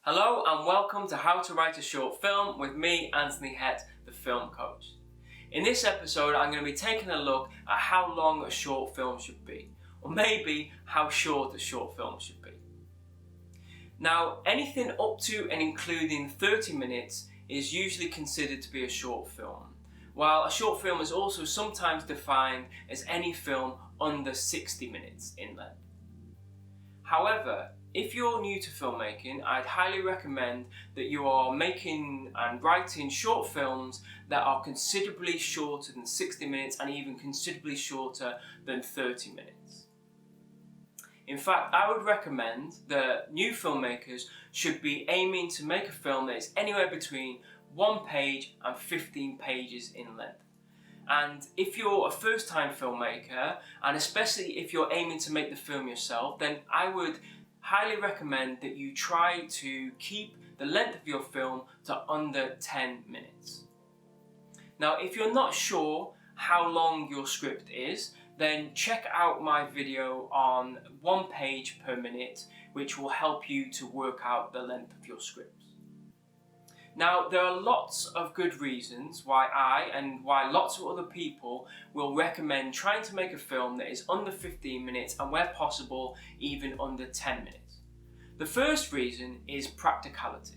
Hello and welcome to How to Write a Short Film with me, Anthony Hett, the film coach. In this episode, I'm going to be taking a look at how long a short film should be, or maybe how short a short film should be. Now, anything up to and including 30 minutes is usually considered to be a short film, while a short film is also sometimes defined as any film under 60 minutes in length. However, if you're new to filmmaking, I'd highly recommend that you are making and writing short films that are considerably shorter than 60 minutes and even considerably shorter than 30 minutes. In fact, I would recommend that new filmmakers should be aiming to make a film that is anywhere between 1 page and 15 pages in length. And if you're a first-time filmmaker, and especially if you're aiming to make the film yourself, then I would highly recommend that you try to keep the length of your film to under 10 minutes. Now, if you're not sure how long your script is, then check out my video on 1 page per minute, which will help you to work out the length of your script. Now, there are lots of good reasons why I and why lots of other people will recommend trying to make a film that is under 15 minutes and where possible, even under 10 minutes. The first reason is practicality.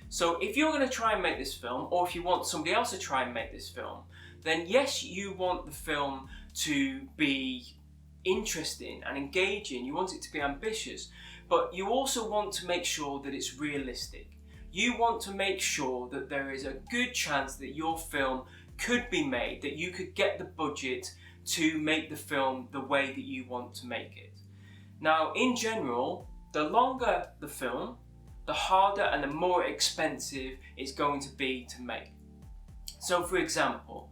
So if you're going to try and make this film, or if you want somebody else to try and make this film, then yes, you want the film to be interesting and engaging, you want it to be ambitious, but you also want to make sure that it's realistic. You want to make sure that there is a good chance that your film could be made, that you could get the budget to make the film the way that you want to make it. Now, in general, the longer the film, the harder and the more expensive it's going to be to make. So, for example,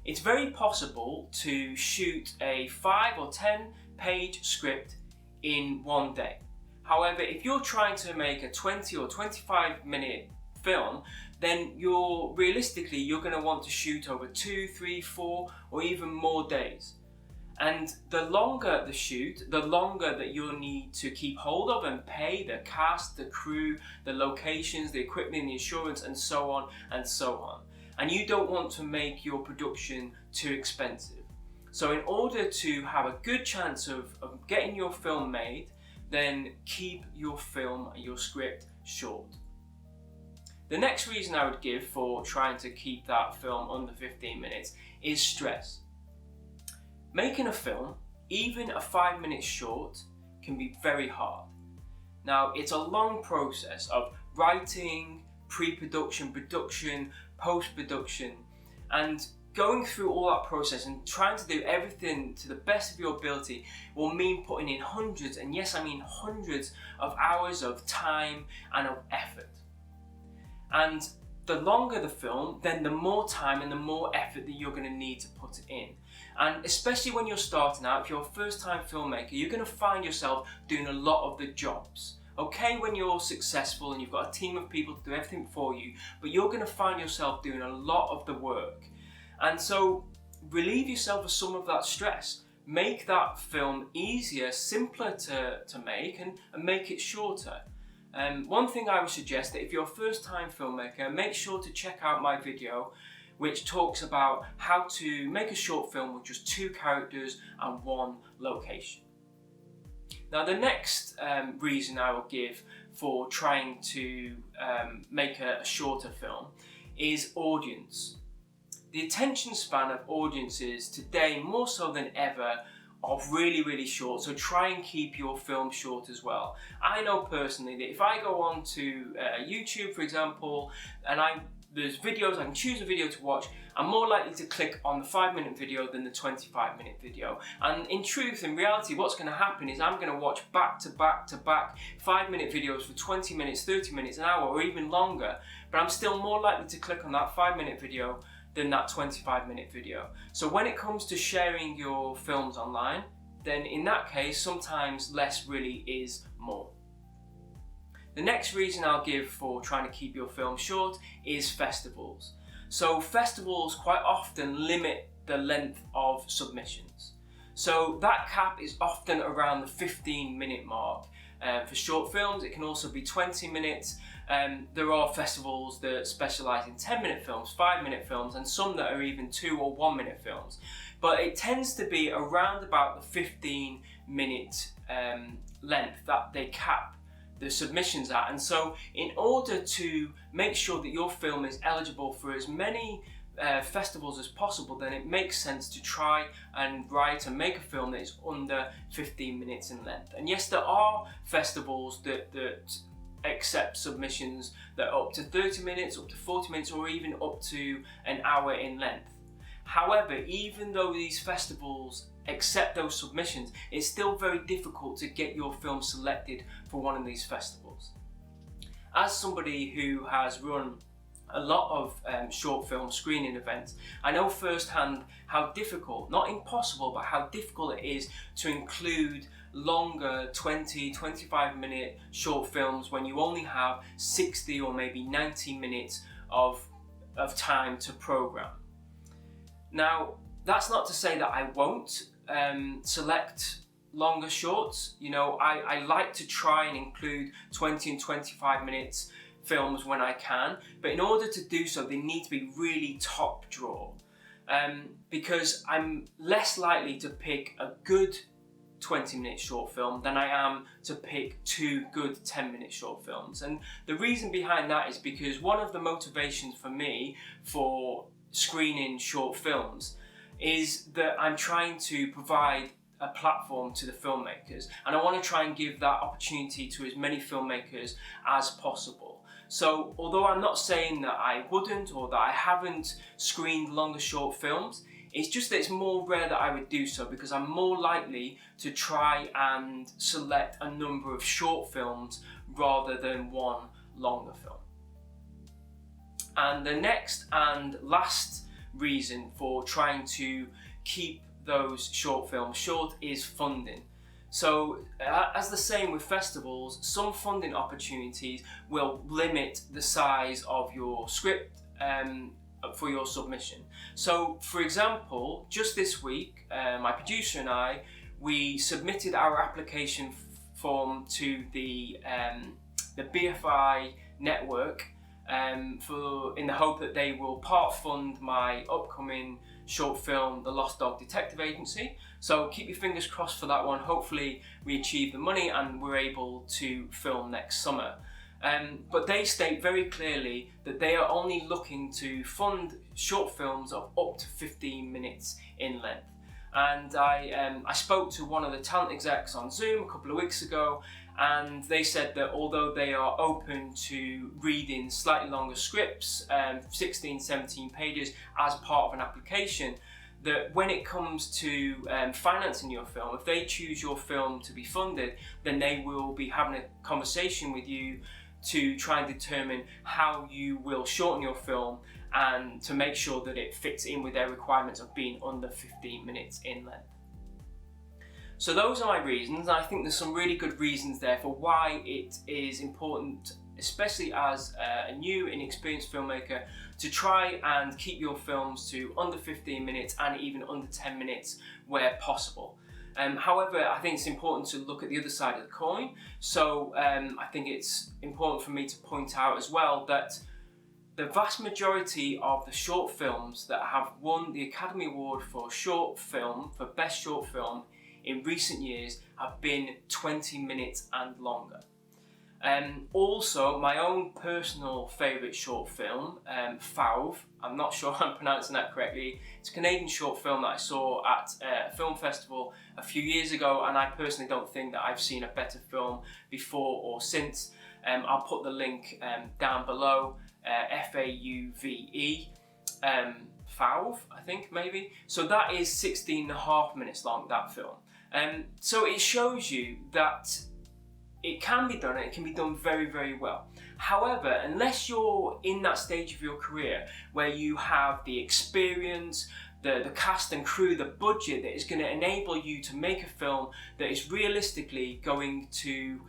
it's very possible to shoot a 5 or 10 page script in one day. However, if you're trying to make a 20 or 25 minute film, then realistically you're going to want to shoot over 2, 3, 4 or even more days. And the longer the shoot, the longer that you'll need to keep hold of and pay the cast, the crew, the locations, the equipment, the insurance, and so on and so on. And you don't want to make your production too expensive. So in order to have a good chance of getting your film made, then keep your film, your script short. The next reason I would give for trying to keep that film under 15 minutes is stress. Making a film, even a 5 minute short, can be very hard. Now, it's a long process of writing, pre-production, production, post-production, and going through all that process and trying to do everything to the best of your ability will mean putting in hundreds, and yes, I mean hundreds of hours of time and of effort. And the longer the film, then the more time and the more effort that you're going to need to put in. And especially when you're starting out, if you're a first-time filmmaker, you're going to find yourself doing a lot of the jobs. Okay, when you're successful and you've got a team of people to do everything for you, but you're going to find yourself doing a lot of the work. And so relieve yourself of some of that stress. Make that film easier, simpler to make, and make it shorter. One thing I would suggest that if you're a first-time filmmaker, make sure to check out my video which talks about how to make a short film with just 2 characters and 1 location. Now, the next reason I will give for trying to make a shorter film is audience. The attention span of audiences today, more so than ever, are really, really short, so try and keep your film short as well. I know personally that if I go on to YouTube, for example, and there's videos, I can choose a video to watch, I'm more likely to click on the 5-minute video than the 25-minute video. And in truth, in reality, what's going to happen is I'm going to watch back to back to back 5-minute videos for 20 minutes, 30 minutes, an hour, or even longer, but I'm still more likely to click on that 5-minute video than that 25-minute video. So when it comes to sharing your films online, then in that case, sometimes less really is more. The next reason I'll give for trying to keep your film short is festivals. So festivals quite often limit the length of submissions. So that cap is often around the 15-minute mark. for short films. It can also be 20 minutes. There are festivals that specialise in 10-minute films, 5-minute films, and some that are even 2 or 1-minute films. But it tends to be around about the 15-minute length that they cap the submissions at. And so in order to make sure that your film is eligible for as many festivals as possible, then it makes sense to try and write and make a film that is under 15 minutes in length. And yes, there are festivals that accept submissions that are up to 30 minutes, up to 40 minutes, or even up to an hour in length. However, even though these festivals accept those submissions, it's still very difficult to get your film selected for one of these festivals. As somebody who has run a lot of short film screening events, I know firsthand how difficult, not impossible, but how difficult it is to include longer 20-25 minute short films when you only have 60 or maybe 90 minutes of time to program. Now, that's not to say that I won't select longer shorts. You know, I like to try and include 20 and 25 minutes films when I can, but in order to do so, they need to be really top draw, because I'm less likely to pick a good 20-minute short film than I am to pick 2 good 10-minute short films. And the reason behind that is because one of the motivations for me for screening short films is that I'm trying to provide a platform to the filmmakers, and I want to try and give that opportunity to as many filmmakers as possible. So although I'm not saying that I wouldn't or that I haven't screened longer short films, it's just that it's more rare that I would do so, because I'm more likely to try and select a number of short films rather than one longer film. And the next and last reason for trying to keep those short films short is funding. So as the same with festivals, some funding opportunities will limit the size of your script for your submission. So for example, just this week, my producer and I, we submitted our application form to the BFI network in the hope that they will part fund my upcoming short film, The Lost Dog Detective Agency. So keep your fingers crossed for that one. Hopefully we achieve the money and we're able to film next summer. But they state very clearly that they are only looking to fund short films of up to 15 minutes in length. And I spoke to one of the talent execs on Zoom a couple of weeks ago, and they said that although they are open to reading slightly longer scripts, 16, 17 pages as part of an application, that when it comes to financing your film, if they choose your film to be funded, then they will be having a conversation with you to try and determine how you will shorten your film and to make sure that it fits in with their requirements of being under 15 minutes in length. So those are my reasons. I think there's some really good reasons there for why it is important, especially as a new, inexperienced filmmaker, to try and keep your films to under 15 minutes and even under 10 minutes where possible. However, I think it's important to look at the other side of the coin. So I think it's important for me to point out as well that the vast majority of the short films that have won the Academy Award for short film, for best short film in recent years, have been 20 minutes and longer. Also, my own personal favourite short film, Fauve, I'm not sure I'm pronouncing that correctly, it's a Canadian short film that I saw at a film festival a few years ago, and I personally don't think that I've seen a better film before or since. I'll put the link down below, F-A-U-V-E, Fauve, I think maybe. So that is 16.5 minutes long, that film. So it shows you that it can be done, and it can be done very, very well. However, unless you're in that stage of your career where you have the experience, the cast and crew, the budget that is going to enable you to make a film that is realistically going to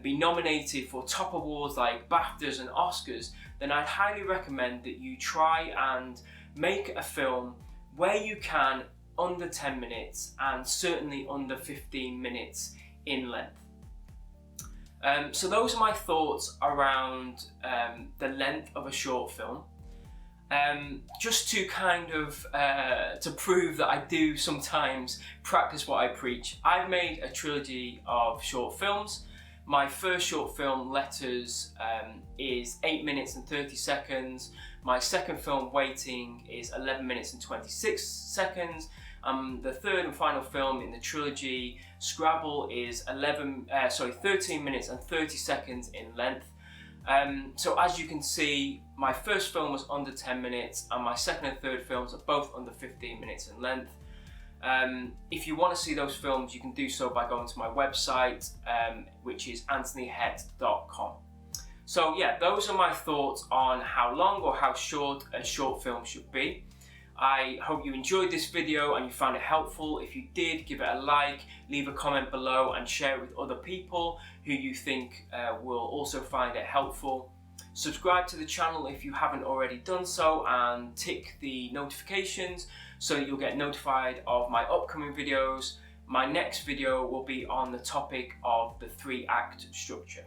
be nominated for top awards like BAFTAs and Oscars, then I'd highly recommend that you try and make a film where you can under 10 minutes and certainly under 15 minutes in length. So those are my thoughts around the length of a short film. Just to kind of to prove that I do sometimes practice what I preach, I've made a trilogy of short films. My first short film, Letters, is 8 minutes and 30 seconds. My second film, Waiting, is 11 minutes and 26 seconds. The third and final film in the trilogy, Scrabble, is 13 minutes and 30 seconds in length. So as you can see, my first film was under 10 minutes and my second and third films are both under 15 minutes in length. If you want to see those films, you can do so by going to my website, which is anthonyhett.com. So yeah, those are my thoughts on how long or how short a short film should be. I hope you enjoyed this video and you found it helpful. If you did, give it a like, leave a comment below and share it with other people who you think will also find it helpful. Subscribe to the channel if you haven't already done so and tick the notifications so that you'll get notified of my upcoming videos. My next video will be on the topic of the 3-act structure.